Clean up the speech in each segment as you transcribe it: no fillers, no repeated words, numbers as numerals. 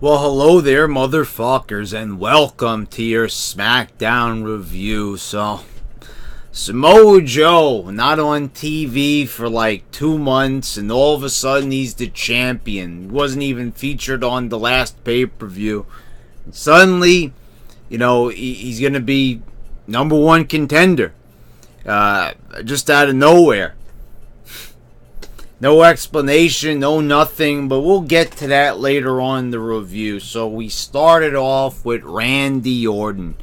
Well, hello there, motherfuckers, and welcome to your Smackdown review. So, Samoa Joe, not on TV for like 2 months, and all of a sudden he's the champion. He wasn't even featured on the last pay-per-view. Suddenly, he's going to be #1 contender. Just out of nowhere. No explanation, no nothing, but we'll get to that later on in the review. So we started off with Randy Orton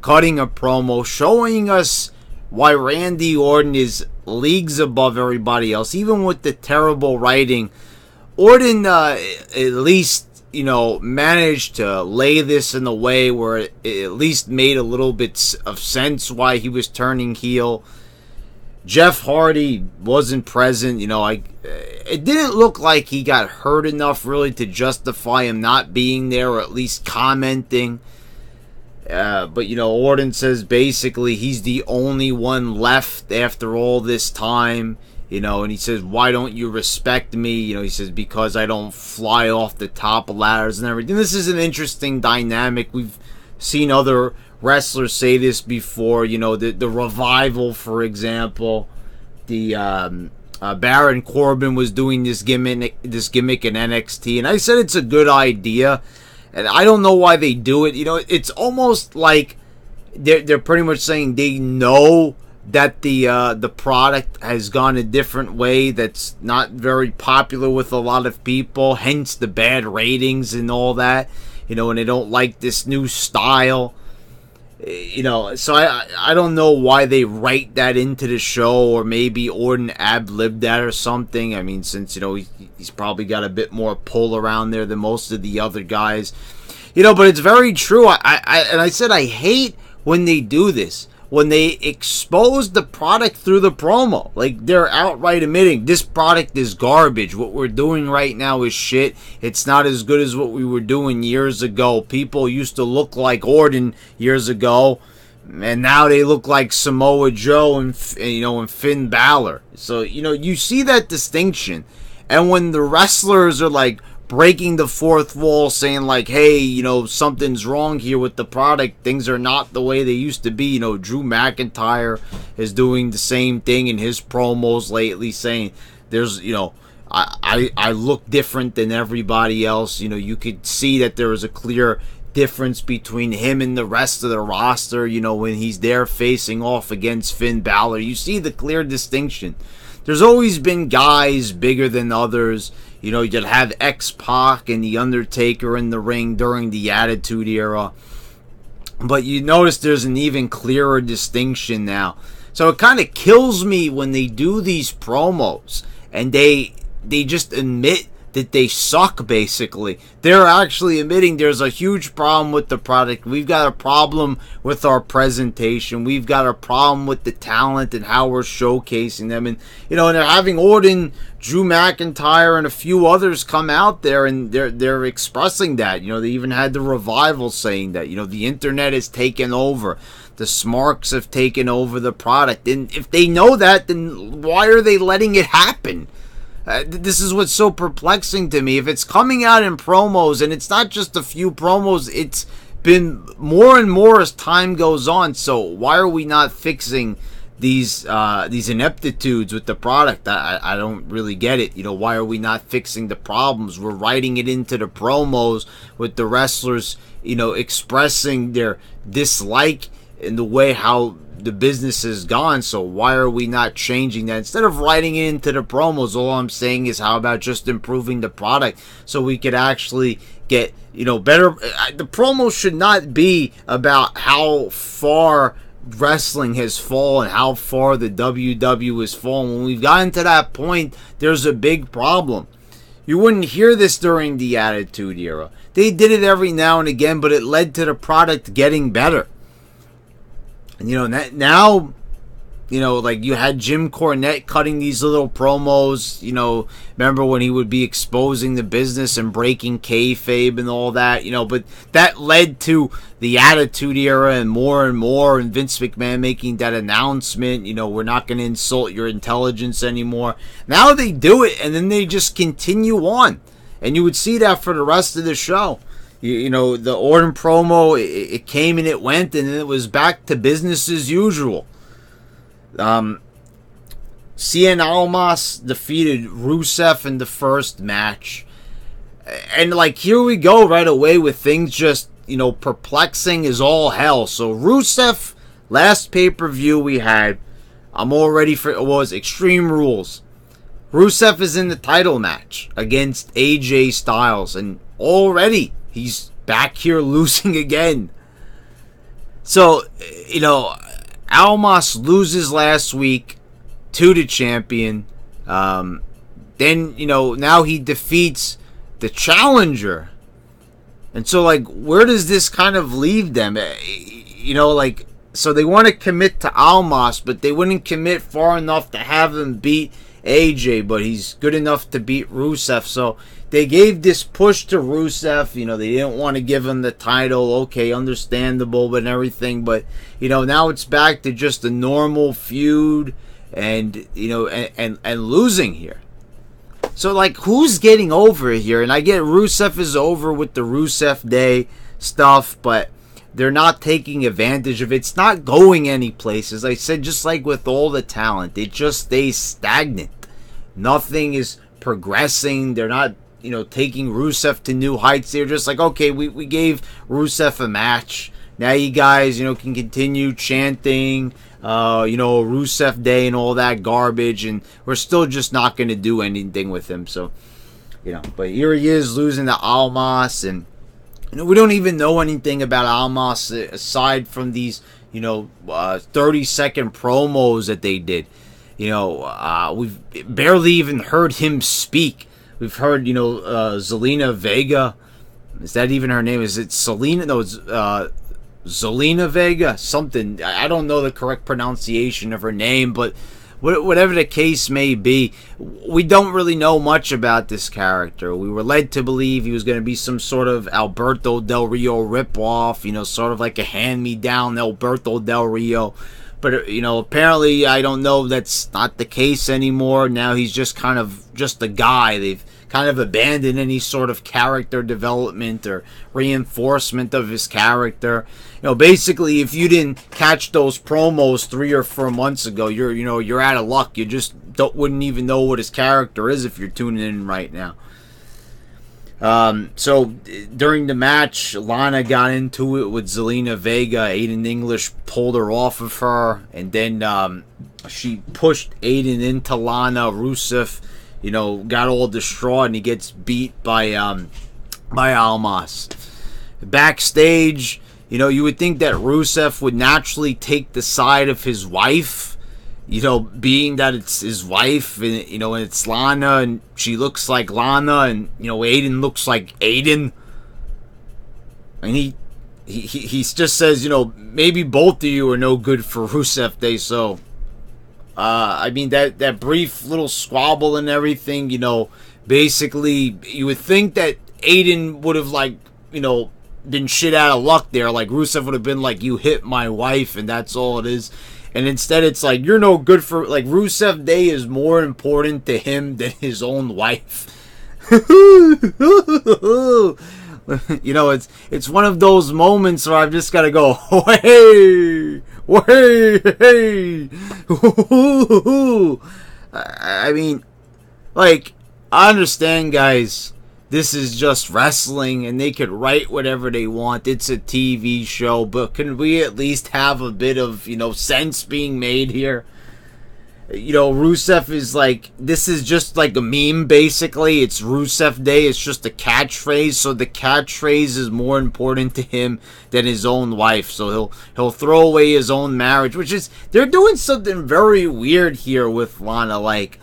cutting a promo showing us why Randy Orton is leagues above everybody else. Even with the terrible writing, Orton at least, managed to lay this in a way where it at least made a little bit of sense why he was turning heel. Jeff Hardy wasn't present. It didn't look like he got hurt enough really to justify him not being there or at least commenting. But Orton says basically he's the only one left after all this time. And he says, why don't you respect me? He says, because I don't fly off the top of ladders and everything. This is an interesting dynamic. We've seen other wrestlers say this before. The Revival, for example. The Baron Corbin was doing this gimmick in NXT, and I said it's a good idea, and I don't know why they do it. It's almost like they're pretty much saying they know that the product has gone a different way that's not very popular with a lot of people, hence the bad ratings and all that. And they don't like this new style. So I don't know why they write that into the show, or maybe Orton ad-libbed that or something. I mean, since, he's probably got a bit more pull around there than most of the other guys. But it's very true. I said I hate when they do this. When they expose the product through the promo. Like, they're outright admitting, this product is garbage. What we're doing right now is shit. It's not as good as what we were doing years ago. People used to look like Orton years ago, and now they look like Samoa Joe and Finn Balor. So, you see that distinction. And when the wrestlers are like breaking the fourth wall, saying like, hey, something's wrong here with the product, things are not the way they used to be. Drew McIntyre is doing the same thing in his promos lately, saying there's, I look different than everybody else. You could see that there was a clear difference between him and the rest of the roster, when he's there facing off against Finn Balor. You see the clear distinction. There's always been guys bigger than others. You'd have X-Pac and The Undertaker in the ring during the Attitude Era. But you notice there's an even clearer distinction now. So it kind of kills me when they do these promos and they just admit that they suck, basically. They're actually admitting there's a huge problem with the product. We've got a problem with our presentation. We've got a problem with the talent and how we're showcasing them. And, and they're having Orton, Drew McIntyre, and a few others come out there, and they're expressing that. They even had the Revival saying that, the internet has taken over. The smarks have taken over the product. And if they know that, then why are they letting it happen? This is what's so perplexing to me. If it's coming out in promos, and it's not just a few promos, it's been more and more as time goes on. So why are we not fixing these ineptitudes with the product? I don't really get it. Why are we not fixing the problems? We're writing it into the promos with the wrestlers, expressing their dislike in the way how the business has gone. So why are we not changing that? Instead of writing it into the promos, all I'm saying is, how about just improving the product so we could actually get, better. The promo should not be about how far wrestling has fallen, how far the WWE has fallen. When we've gotten to that point, there's a big problem. You wouldn't hear this during the Attitude Era. They did it every now and again, but it led to the product getting better. And, now, like you had Jim Cornette cutting these little promos, remember when he would be exposing the business and breaking kayfabe and all that, but that led to the Attitude Era and more, and Vince McMahon making that announcement, we're not going to insult your intelligence anymore. Now they do it, and then they just continue on. And you would see that for the rest of the show. You know, the Orton promo, it came and it went, and then it was back to business as usual. Cien Almas defeated Rusev in the first match. And, like, here we go right away with things just, you know, perplexing as all hell. So, Rusev, last pay-per-view we had, I'm all ready for it, was Extreme Rules. Rusev is in the title match against AJ Styles, and already he's back here losing again. So, you know, Almas loses last week to the champion. Then, you know, now he defeats the challenger. And so, like, where does this kind of leave them? You know, like, so they want to commit to Almas, but they wouldn't commit far enough to have him beat AJ, but he's good enough to beat Rusev. So they gave this push to Rusev. You know, they didn't want to give him the title. Okay, understandable, but everything. But, you know, now it's back to just a normal feud and, you know, and losing here. So, like, who's getting over here? And I get Rusev is over with the Rusev Day stuff, but they're not taking advantage of it. It's not going any places. I said, just like with all the talent, it just stays stagnant. Nothing is progressing. They're not, you know, taking Rusev to new heights. They're just like, okay, we gave Rusev a match. Now you guys, you know, can continue chanting, you know, Rusev Day and all that garbage, and we're still just not going to do anything with him. So, you know, but here he is losing to Almas, and, you know, we don't even know anything about Almas aside from these, you know, 30-second promos that they did. You know, we've barely even heard him speak. We've heard, you know, Zelina Vega. Is that even her name? Is it Selena? No, it's Zelina Vega. Something. I don't know the correct pronunciation of her name, but whatever the case may be, we don't really know much about this character. We were led to believe he was going to be some sort of Alberto Del Rio ripoff, you know, sort of like a hand-me-down Alberto Del Rio. But, you know, apparently, I don't know, that's not the case anymore. Now he's just kind of just a guy. They've kind of abandoned any sort of character development or reinforcement of his character. You know, basically, if you didn't catch those promos 3 or 4 months ago, you're out of luck. You just wouldn't even know what his character is if you're tuning in right now. So during the match, Lana got into it with Zelina Vega. Aiden English pulled her off of her, and then she pushed Aiden into Lana. Rusev, you know, got all distraught, and he gets beat by Almas. Backstage, you know, you would think that Rusev would naturally take the side of his wife. You know, being that it's his wife, and, you know, and it's Lana, and she looks like Lana, and, you know, Aiden looks like Aiden. And he just says, you know, maybe both of you are no good for Rusev Day. So, I mean, that brief little squabble and everything, you know, basically, you would think that Aiden would have, like, you know, been shit out of luck there. Like, Rusev would have been like, you hit my wife, and that's all it is. And instead it's like, you're no good for, like, Rusev Day is more important to him than his own wife. You know, it's one of those moments where I've just got to go, hey, hey, I mean, like, I understand, guys. This is just wrestling, and they could write whatever they want. It's a TV show, but can we at least have a bit of, you know, sense being made here? You know, Rusev is like, this is just like a meme, basically. It's Rusev Day. It's just a catchphrase, so the catchphrase is more important to him than his own wife. So he'll throw away his own marriage, which is, they're doing something very weird here with Lana. Like,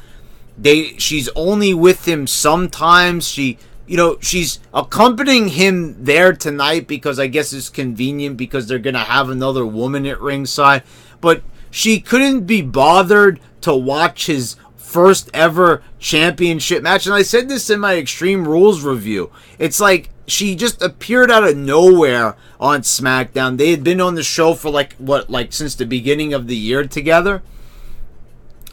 she's only with him sometimes. You know, she's accompanying him there tonight because I guess it's convenient because they're going to have another woman at ringside. But she couldn't be bothered to watch his first ever championship match. And I said this in my Extreme Rules review. It's like she just appeared out of nowhere on SmackDown. They had been on the show for like since the beginning of the year together.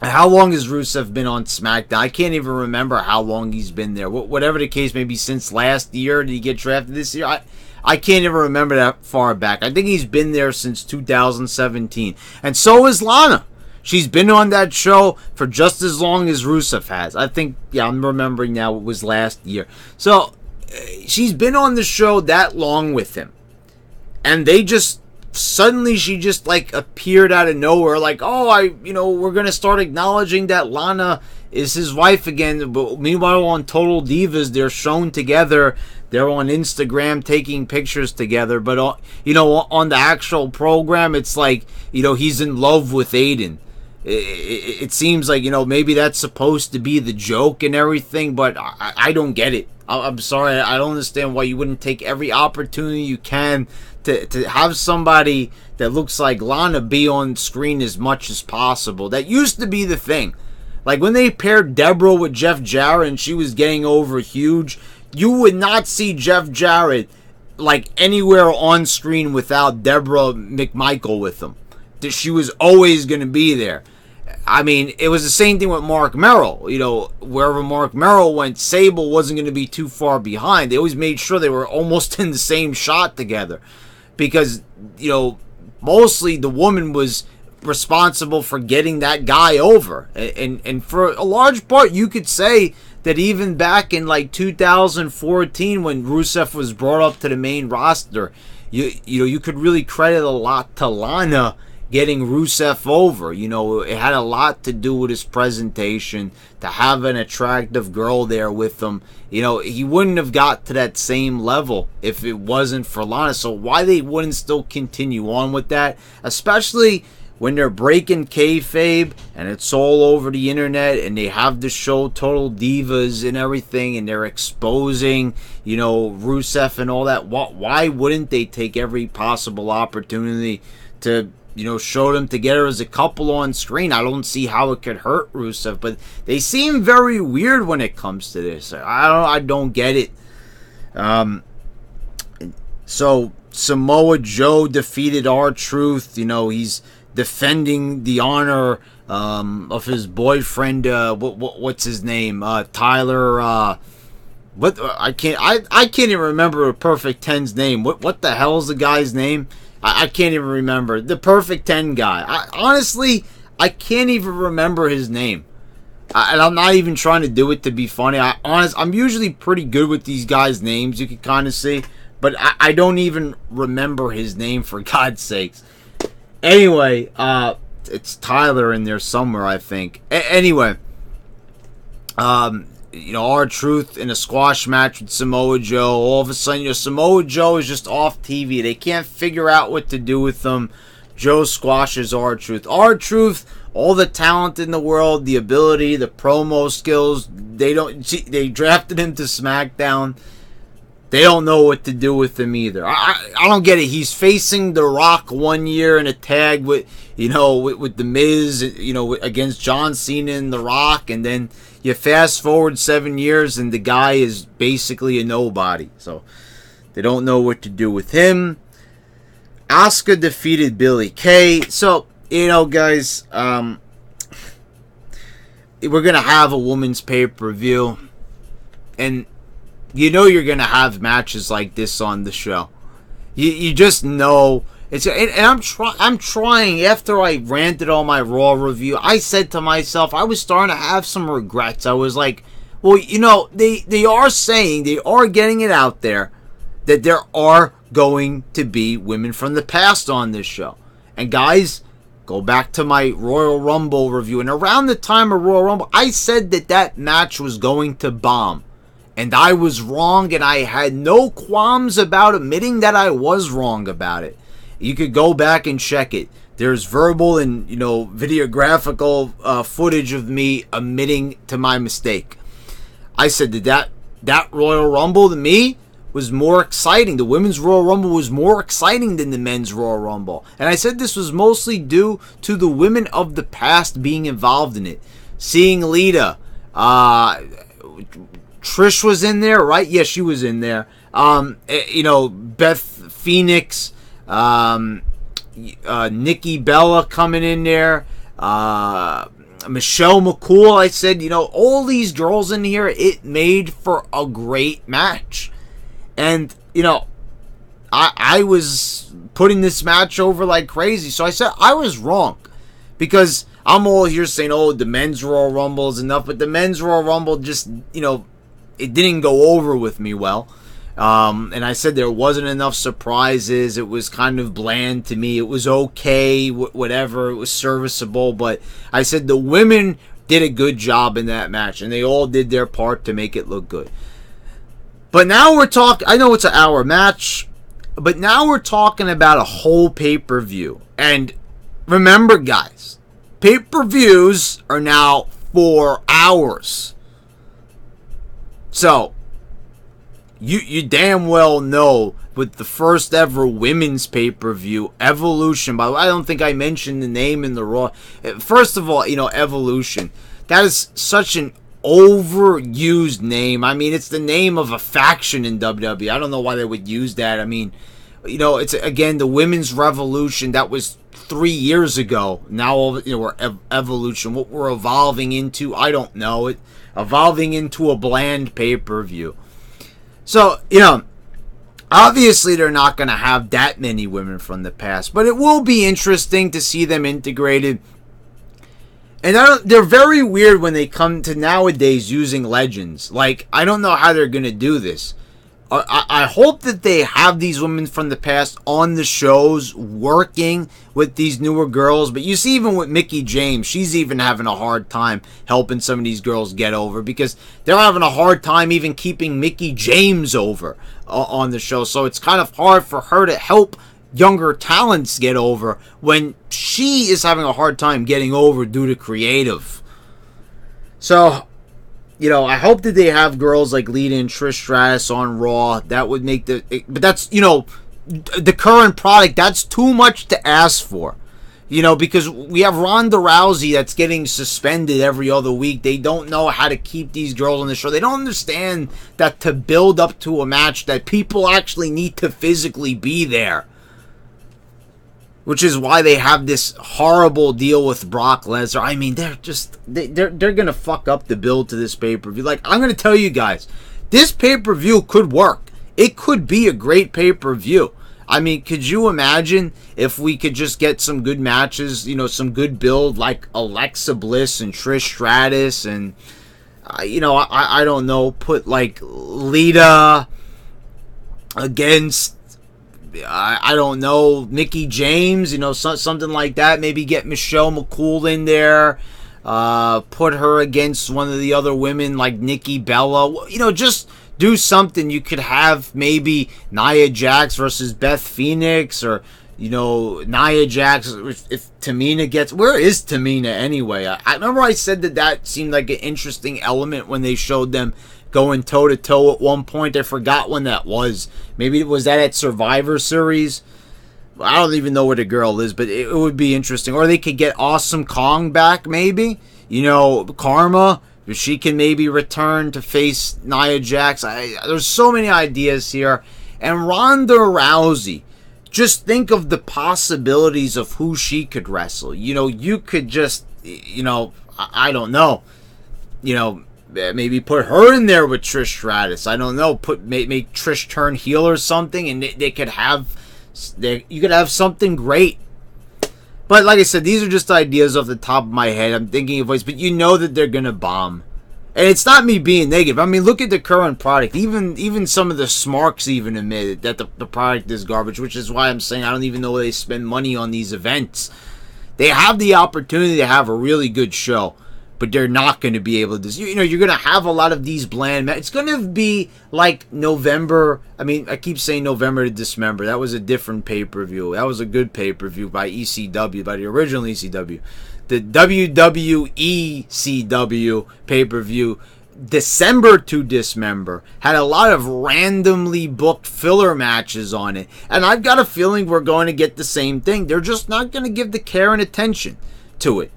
How long has Rusev been on SmackDown? I can't even remember how long he's been there. Whatever the case may be, since last year. Did he get drafted this year? I can't even remember that far back. I think he's been there since 2017. And so is Lana. She's been on that show for just as long as Rusev has. I think, yeah, I'm remembering now, it was last year. So, she's been on the show that long with him. And they just, suddenly she just, like, appeared out of nowhere. Like, oh, we're going to start acknowledging that Lana is his wife again. But meanwhile, on Total Divas, they're shown together. They're on Instagram taking pictures together. But, on the actual program, it's like, he's in love with Aiden. It seems like, maybe that's supposed to be the joke and everything, but I don't get it. I'm sorry, I don't understand why you wouldn't take every opportunity you can to have somebody that looks like Lana be on screen as much as possible. That used to be the thing. Like when they paired Deborah with Jeff Jarrett and she was getting over huge, you would not see Jeff Jarrett like anywhere on screen without Deborah McMichael with him. She was always going to be there. I mean, it was the same thing with Mark Merrill. Wherever Mark Merrill went, Sable wasn't going to be too far behind. They always made sure they were almost in the same shot together. Because, mostly the woman was responsible for getting that guy over. And for a large part, you could say that even back in like 2014 when Rusev was brought up to the main roster, you could really credit a lot to Lana getting Rusev over. It had a lot to do with his presentation, to have an attractive girl there with him. He wouldn't have got to that same level if it wasn't for Lana. So why they wouldn't still continue on with that, especially when they're breaking kayfabe and it's all over the internet and they have the show Total Divas and everything and they're exposing, Rusev and all that. Why wouldn't they take every possible opportunity to show them together as a couple on screen? I don't see how it could hurt Rusev, but they seem very weird when it comes to this. I don't get it. So Samoa Joe defeated R-Truth. He's defending the honor of his boyfriend. What's his name? Tyler. What I can't even remember a Perfect 10's name. What the hell is the guy's name? I can't even remember. The Perfect 10 guy. Honestly, I can't even remember his name. And I'm not even trying to do it to be funny. I'm usually pretty good with these guys' names, you can kind of see. But I don't even remember his name, for God's sakes. Anyway, it's Tyler in there somewhere, I think. Anyway, R-Truth in a squash match with Samoa Joe. All of a sudden, Samoa Joe is just off TV. They can't figure out what to do with him. Joe squashes R-Truth. R-Truth, all the talent in the world, the ability, the promo skills. They drafted him to SmackDown. They don't know what to do with him either. I don't get it. He's facing The Rock 1 year in a tag with the Miz, against John Cena and The Rock, and then you fast forward 7 years and the guy is basically a nobody. So they don't know what to do with him. Asuka defeated Billie Kay. So, guys, we're going to have a women's pay-per-view. And you're going to have matches like this on the show. You just know. And I'm trying, after I ranted on my Raw review, I said to myself, I was starting to have some regrets. I was like, well, they are saying, they are getting it out there, that there are going to be women from the past on this show. And guys, go back to my Royal Rumble review. And around the time of Royal Rumble, I said that match was going to bomb. And I was wrong, and I had no qualms about admitting that I was wrong about it. You could go back and check it. There's verbal and, videographical footage of me admitting to my mistake. I said that Royal Rumble to me was more exciting. The Women's Royal Rumble was more exciting than the Men's Royal Rumble. And I said this was mostly due to the women of the past being involved in it. Seeing Lita, Trish was in there, right? Yeah, she was in there. Beth Phoenix, Nikki Bella coming in there. Michelle McCool, I said, all these girls in here, it made for a great match. And, I was putting this match over like crazy. So I said I was wrong. Because I'm all here saying, oh, the men's Royal Rumble is enough. But the men's Royal Rumble just, it didn't go over with me well. And I said there wasn't enough surprises. It was kind of bland to me. It was okay, whatever. It was serviceable. But I said the women did a good job in that match. And they all did their part to make it look good. But now we're talking, I know it's an hour match. But now we're talking about a whole pay-per-view. And remember, guys, pay-per-views are now 4 hours. So, you damn well know with the first ever women's pay-per-view, Evolution. By the way, I don't think I mentioned the name in the Raw. First of all, Evolution. That is such an overused name. I mean, it's the name of a faction in WWE. I don't know why they would use that. I mean, it's, again, the Women's Revolution. That was 3 years ago. Now, we're Evolution. What we're evolving into, I don't know. Evolving into a bland pay-per-view. So, obviously they're not going to have that many women from the past. But it will be interesting to see them integrated. And they're very weird when they come to nowadays using legends. Like, I don't know how they're going to do this. I hope that they have these women from the past on the shows working with these newer girls. But you see, even with Mickie James, she's even having a hard time helping some of these girls get over. Because they're having a hard time even keeping Mickie James over on the show. So it's kind of hard for her to help younger talents get over when she is having a hard time getting over due to creative. So, I hope that they have girls like Lita and Trish Stratus on Raw. That would make but that's, the current product, that's too much to ask for. Because we have Ronda Rousey that's getting suspended every other week. They don't know how to keep these girls on the show. They don't understand that to build up to a match that people actually need to physically be there. Which is why they have this horrible deal with Brock Lesnar. I mean, they're gonna fuck up the build to this pay-per-view. Like, I'm gonna tell you guys, this pay-per-view could work. It could be a great pay-per-view. I mean, could you imagine if we could just get some good matches, some good build like Alexa Bliss and Trish Stratus and, I don't know, put like Lita against, I don't know, Mickie James, something like that. Maybe get Michelle McCool in there. Put her against one of the other women like Nikki Bella. Just do something. You could have maybe Nia Jax versus Beth Phoenix, or, Nia Jax if Tamina gets... Where is Tamina anyway? I remember I said that seemed like an interesting element when they showed them going toe-to-toe at one point. I forgot when that was. Maybe was that at Survivor Series? I don't even know where the girl is, but it would be interesting. Or they could get Awesome Kong back, maybe. Karma, if she can maybe return to face Nia Jax. There's so many ideas here. And Ronda Rousey, just think of the possibilities of who she could wrestle. You could just, I don't know. Maybe put her in there with Trish Stratus. I don't know. Make Trish turn heel or something, and they could have. You could have something great. But like I said, these are just ideas off the top of my head. I'm thinking of ways, but that they're gonna bomb. And it's not me being negative. I mean, look at the current product. Even some of the smarks even admit that the product is garbage, which is why I'm saying I don't even know where they spend money on these events. They have the opportunity to have a really good show, but they're not going to be able to. You're going to have a lot of these bland. It's going to be like November. I mean, I keep saying November to Dismember. That was a different pay-per-view. That was a good pay-per-view by ECW, by the original ECW. The WWE CW pay-per-view, December to Dismember, had a lot of randomly booked filler matches on it. And I've got a feeling we're going to get the same thing. They're just not going to give the care and attention to it.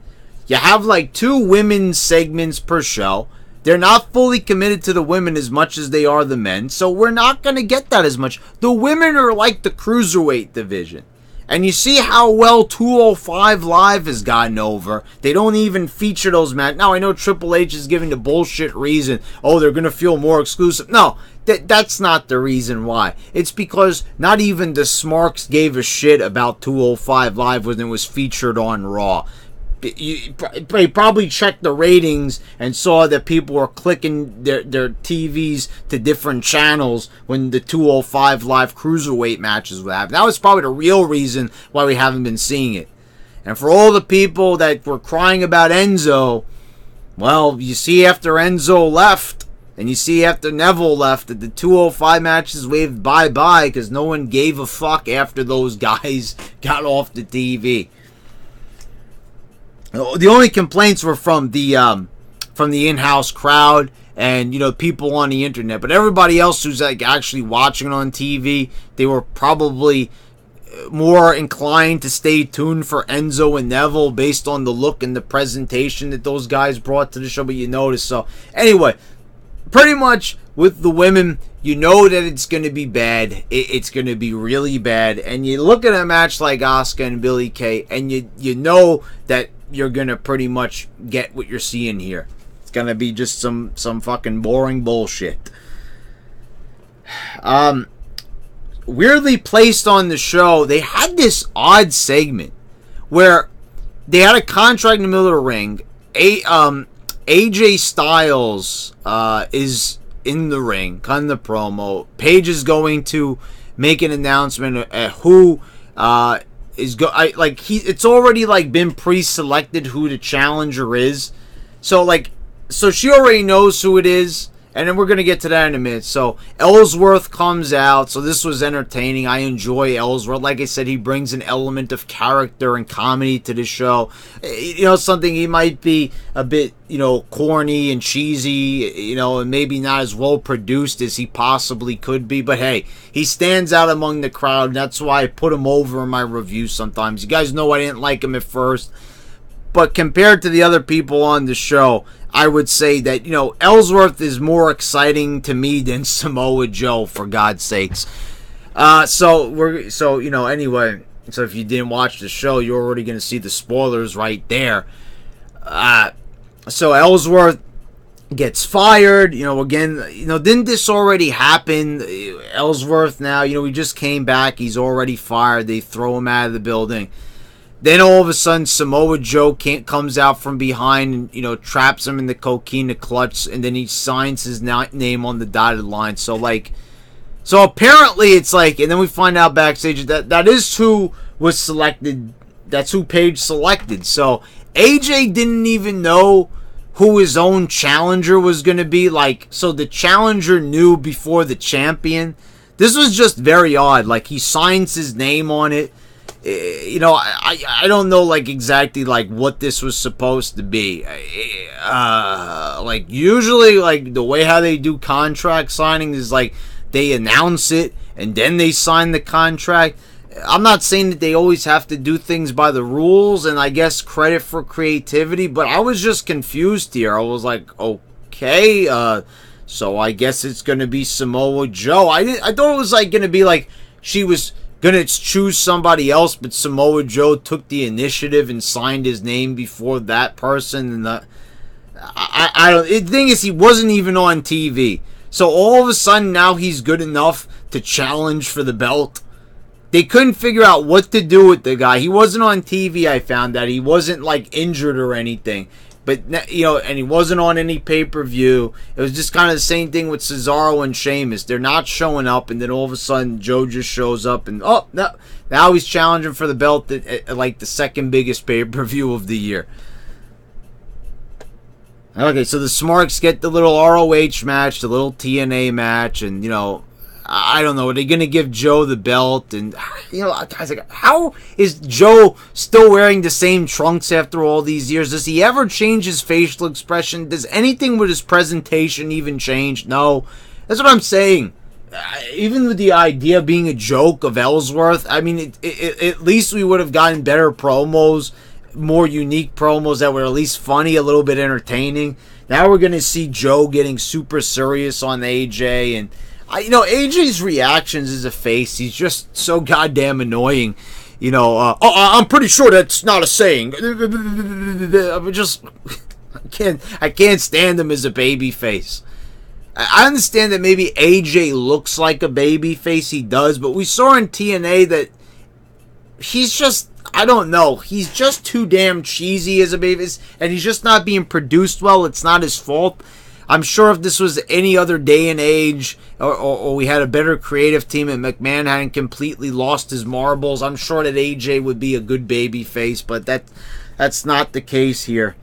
You have like 2 women's segments per show. They're not fully committed to the women as much as they are the men. So we're not going to get that as much. The women are like the cruiserweight division. And you see how well 205 Live has gotten over. They don't even feature those matches. Now, I know Triple H is giving the bullshit reason. Oh, they're going to feel more exclusive. No, that's not the reason why. It's because not even the Smarks gave a shit about 205 Live when it was featured on Raw. They probably checked the ratings and saw that people were clicking their TVs to different channels when the 205 Live Cruiserweight matches would happen. That was probably the real reason why we haven't been seeing it. And for all the people that were crying about Enzo, well, you see after Enzo left, and you see after Neville left, that the 205 matches waved bye-bye because no one gave a fuck after those guys got off the TV. The only complaints were from the in-house crowd and, you know, people on the internet. But everybody else who's like actually watching on TV, they were probably more inclined to stay tuned for Enzo and Neville based on the look and the presentation that those guys brought to the show. But you notice. So anyway, pretty much with the women, you know that it's going to be bad. It's going to be really bad. And you look at a match like Asuka and Billie Kay, and you know that you're going to pretty much get what you're seeing here. It's going to be just some fucking boring bullshit. Weirdly placed on the show, they had this odd segment where they had a contract in the middle of the ring. AJ Styles is in the ring, cutting the promo. Paige is going to make an announcement at who it's already like been pre-selected who the challenger is. So she already knows who it is. And then we're going to get to that in a minute. So Ellsworth comes out. So this was entertaining. I enjoy Ellsworth. Like I said, he brings an element of character and comedy to the show. You know, something he might be a bit, you know, corny and cheesy, you know, and maybe not as well produced as he possibly could be. But hey, he stands out among the crowd. That's why I put him over in my review sometimes. You guys know I didn't like him at first. But compared to the other people on the show, I would say that, you know, Ellsworth is more exciting to me than Samoa Joe, for God's sakes. So you know, anyway, so if you didn't watch the show, you're already going to see the spoilers right there. So Ellsworth gets fired, you know, again, you know, didn't this already happen? Ellsworth now, you know, he just came back, he's already fired, they throw him out of the building. Then all of a sudden, Samoa Joe comes out from behind and, you know, traps him in the coquina clutch, and then he signs his name on the dotted line. So apparently it's like, and then we find out backstage that is who was selected. That's who Paige selected. So AJ didn't even know who his own challenger was going to be. Like, so the challenger knew before the champion. This was just very odd. Like, he signs his name on it. You know, I don't know, like, exactly, like, what this was supposed to be. Like, usually, like, the way how they do contract signing is, like, they announce it, and then they sign the contract. I'm not saying that they always have to do things by the rules, and I guess credit for creativity, but I was just confused here. I was like, okay, so I guess it's going to be Samoa Joe. I thought it was, like, going to be, like, she was gonna choose somebody else, but Samoa Joe took the initiative and signed his name before that person. And I don't. The thing is, he wasn't even on TV, so all of a sudden now he's good enough to challenge for the belt. They couldn't figure out what to do with the guy. He wasn't on TV. I found that he wasn't like injured or anything. But, you know, and he wasn't on any pay-per-view. It was just kind of the same thing with Cesaro and Sheamus. They're not showing up, and then all of a sudden, Joe just shows up, and, oh, no, now he's challenging for the belt at like, the second biggest pay-per-view of the year. Okay, so the Smarks get the little ROH match, the little TNA match, and, you know, I don't know, are they going to give Joe the belt? And, you know, guys, like, how is Joe still wearing the same trunks after all these years? Does he ever change his facial expression? Does anything with his presentation even change? No. That's what I'm saying. Even with the idea being a joke of Ellsworth, I mean, at least we would have gotten better promos, more unique promos that were at least funny, a little bit entertaining. Now we're going to see Joe getting super serious on AJ, and you know, AJ's reactions as a face, he's just so goddamn annoying. I'm pretty sure that's not a saying. I can't stand him as a babyface. I understand that maybe AJ looks like a babyface, he does, but we saw in TNA that he's just, I don't know, he's just too damn cheesy as a babyface, and he's just not being produced well. It's not his fault. I'm sure if this was any other day and age, or we had a better creative team and McMahon hadn't completely lost his marbles, I'm sure that AJ would be a good babyface, but that's not the case here.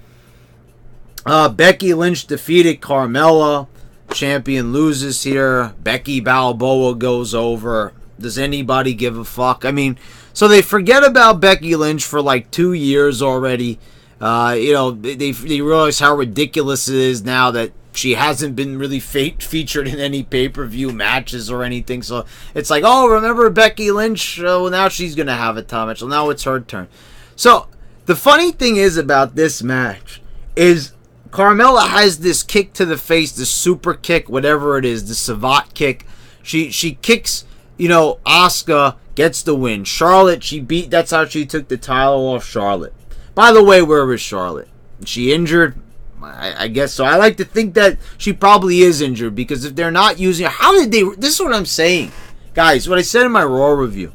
Becky Lynch defeated Carmela. Champion loses here. Becky Balboa goes over. Does anybody give a fuck? I mean, so they forget about Becky Lynch for like 2 years already. They realize how ridiculous it is now that she hasn't been really featured in any pay-per-view matches or anything. So it's like, oh, remember Becky Lynch? Well, now she's going to have a title match. Well, now it's her turn. So the funny thing is about this match is Carmela has this kick to the face, the super kick, whatever it is, the savate kick. She kicks, Asuka, gets the win. Charlotte, that's how she took the title off Charlotte. By the way, where was Charlotte? Is she injured? I guess so. I like to think that she probably is injured, because if they're not using her, how did they, this is what I'm saying. Guys, what I said in my Raw review.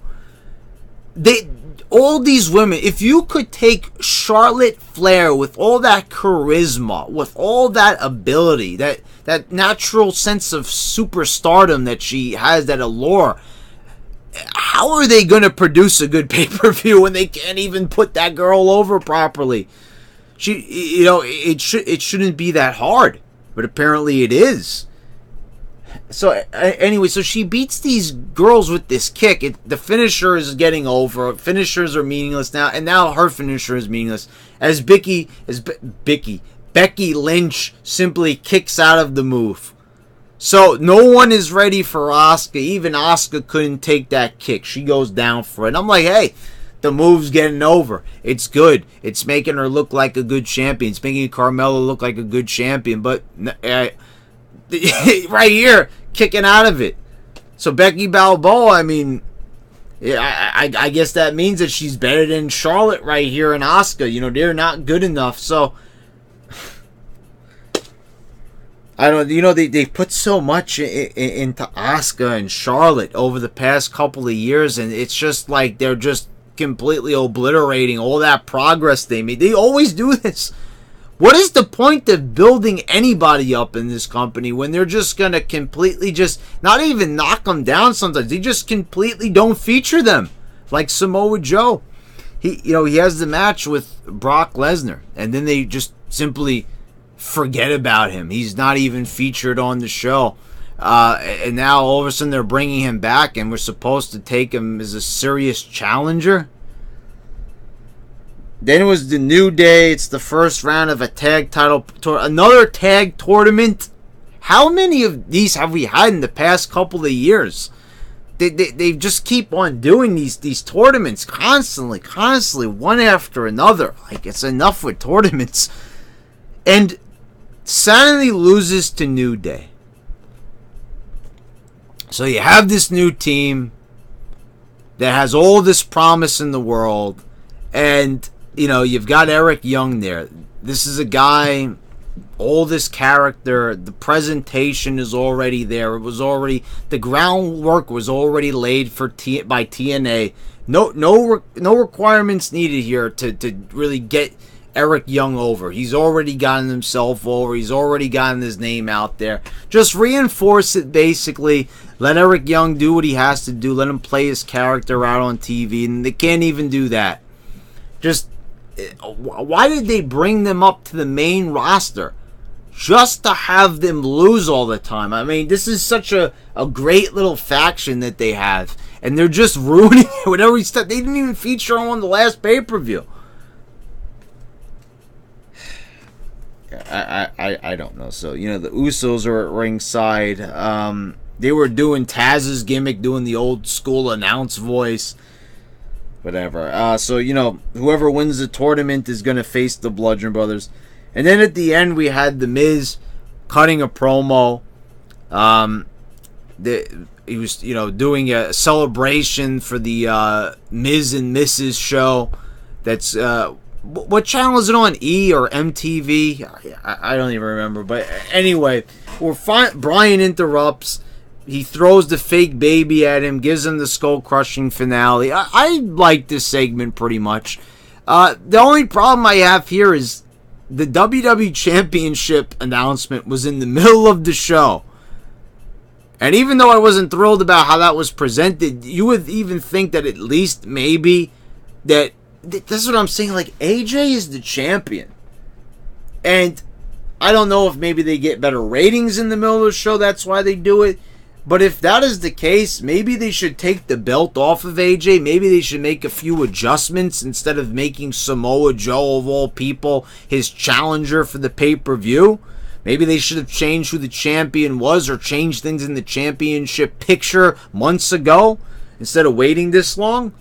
All these women, if you could take Charlotte Flair with all that charisma, with all that ability, that natural sense of superstardom that she has, that allure, how are they going to produce a good pay-per-view when they can't even put that girl over properly? It shouldn't be that hard, but apparently it is. So anyway, so she beats these girls with this kick. The finisher is getting over. Finishers are meaningless now, and now her finisher is meaningless. As Becky Lynch simply kicks out of the move. So no one is ready for Asuka. Even Asuka couldn't take that kick. She goes down for it. And I'm like, hey, the move's getting over. It's good. It's making her look like a good champion. It's making Carmella look like a good champion. But right here, kicking out of it. So Becky Balboa, I mean, I guess that means that she's better than Charlotte right here and Asuka. They're not good enough. So I don't. They put so much into Asuka and Charlotte over the past couple of years, and it's just like they're just completely obliterating all that progress they made. They always do this. What is the point of building anybody up in this company when they're just going to completely just not even knock them down sometimes? They just completely don't feature them. Like Samoa Joe. He has the match with Brock Lesnar, and then they just simply forget about him. He's not even featured on the show. And now all of a sudden they're bringing him back, and we're supposed to take him as a serious challenger. Then it was the New Day. It's the first round of a tag title another tag tournament. How many of these have we had in the past couple of years? They just keep on doing these tournaments constantly, one after another. Like, it's enough with tournaments. And Sanity loses to New Day. So you have this new team that has all this promise in the world, and you've got Eric Young there. This is a guy, all this character, the presentation is already there. It was already, the groundwork was already laid by TNA. No requirements needed here to really get Eric Young over. He's already gotten himself over. He's already gotten his name out there. Just reinforce it, basically. Let Eric Young do what he has to do. Let him play his character out on TV, and they can't even do that. Just, why did they bring them up to the main roster? Just to have them lose all the time. I mean, this is such a great little faction that they have, and they're just ruining it with every step. They didn't even feature on the last pay-per-view. I don't know. So, the Usos are at ringside. They were doing Taz's gimmick, doing the old school announce voice. Whatever. So, whoever wins the tournament is going to face the Bludgeon Brothers. And then at the end, we had The Miz cutting a promo. he was, you know, doing a celebration for the Miz and Mrs. show. That's what channel is it on? E or MTV? I don't even remember. But anyway, we're fine. Bryan interrupts. He throws the fake baby at him, gives him the skull-crushing finale. I like this segment pretty much. The only problem I have here is the WWE Championship announcement was in the middle of the show. And even though I wasn't thrilled about how that was presented, you would even think that at least maybe that... That's what I'm saying. Like, AJ is the champion. And I don't know if maybe they get better ratings in the middle of the show. That's why they do it. But if that is the case, maybe they should take the belt off of AJ. Maybe they should make a few adjustments instead of making Samoa Joe, of all people, his challenger for the pay-per-view. Maybe they should have changed who the champion was or changed things in the championship picture months ago instead of waiting this long.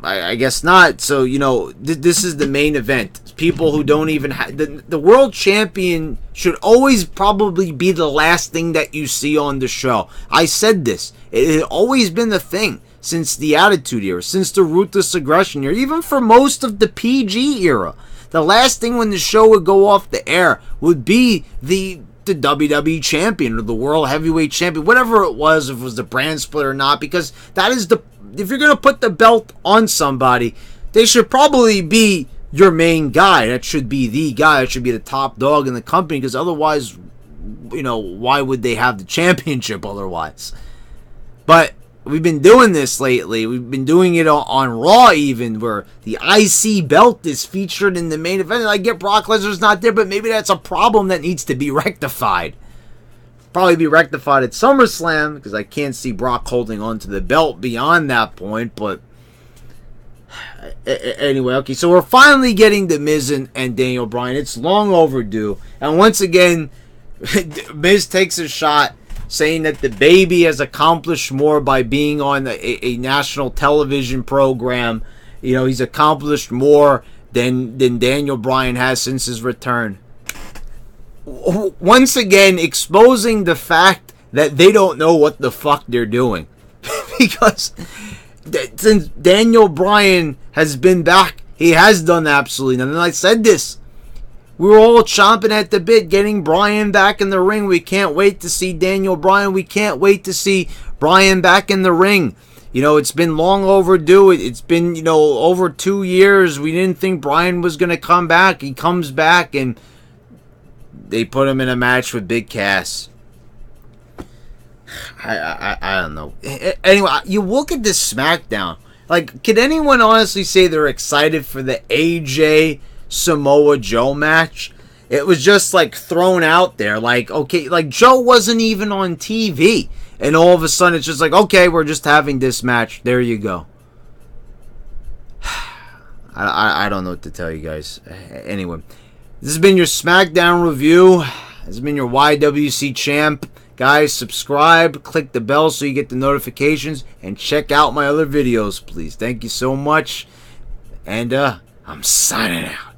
I guess not. So, you know, this is the main event. People who don't even have... The world champion should always probably be the last thing that you see on the show. I said this. It had always been the thing since the Attitude Era, since the Ruthless Aggression Era, even for most of the PG era. The last thing when the show would go off the air would be the WWE Champion or the World Heavyweight Champion, whatever it was, if it was the brand split or not, because that is the... If you're going to put the belt on somebody, they should probably be your main guy. That should be the guy. That should be the top dog in the company, because otherwise, you know, why would they have the championship otherwise? But we've been doing this lately. We've been doing it on Raw even, where the IC belt is featured in the main event. I get Brock Lesnar's not there, but maybe that's a problem that needs to be rectified. Probably be rectified at SummerSlam, because I can't see Brock holding on to the belt beyond that point. But anyway, okay, so we're finally getting the Miz and Daniel Bryan. It's long overdue. And once again, Miz takes a shot saying that the baby has accomplished more by being on a national television program. You know, he's accomplished more than Daniel Bryan has since his return. Once again, exposing the fact that they don't know what the fuck they're doing. Because since Daniel Bryan has been back, he has done absolutely nothing. And I said this. We were all chomping at the bit getting Bryan back in the ring. We can't wait to see Daniel Bryan. We can't wait to see Bryan back in the ring. You know, it's been long overdue. It's been, you know, over 2 years. We didn't think Bryan was going to come back. He comes back and they put him in a match with Big Cass. I don't know. Anyway, you look at this SmackDown. Like, could anyone honestly say they're excited for the AJ Samoa Joe match? It was just like thrown out there. Like, okay, like Joe wasn't even on TV. And all of a sudden it's just like, okay, we're just having this match. There you go. I don't know what to tell you guys. Anyway. This has been your SmackDown review. This has been your YWC champ. Guys, subscribe, click the bell so you get the notifications, and check out my other videos, please. Thank you so much. And I'm signing out.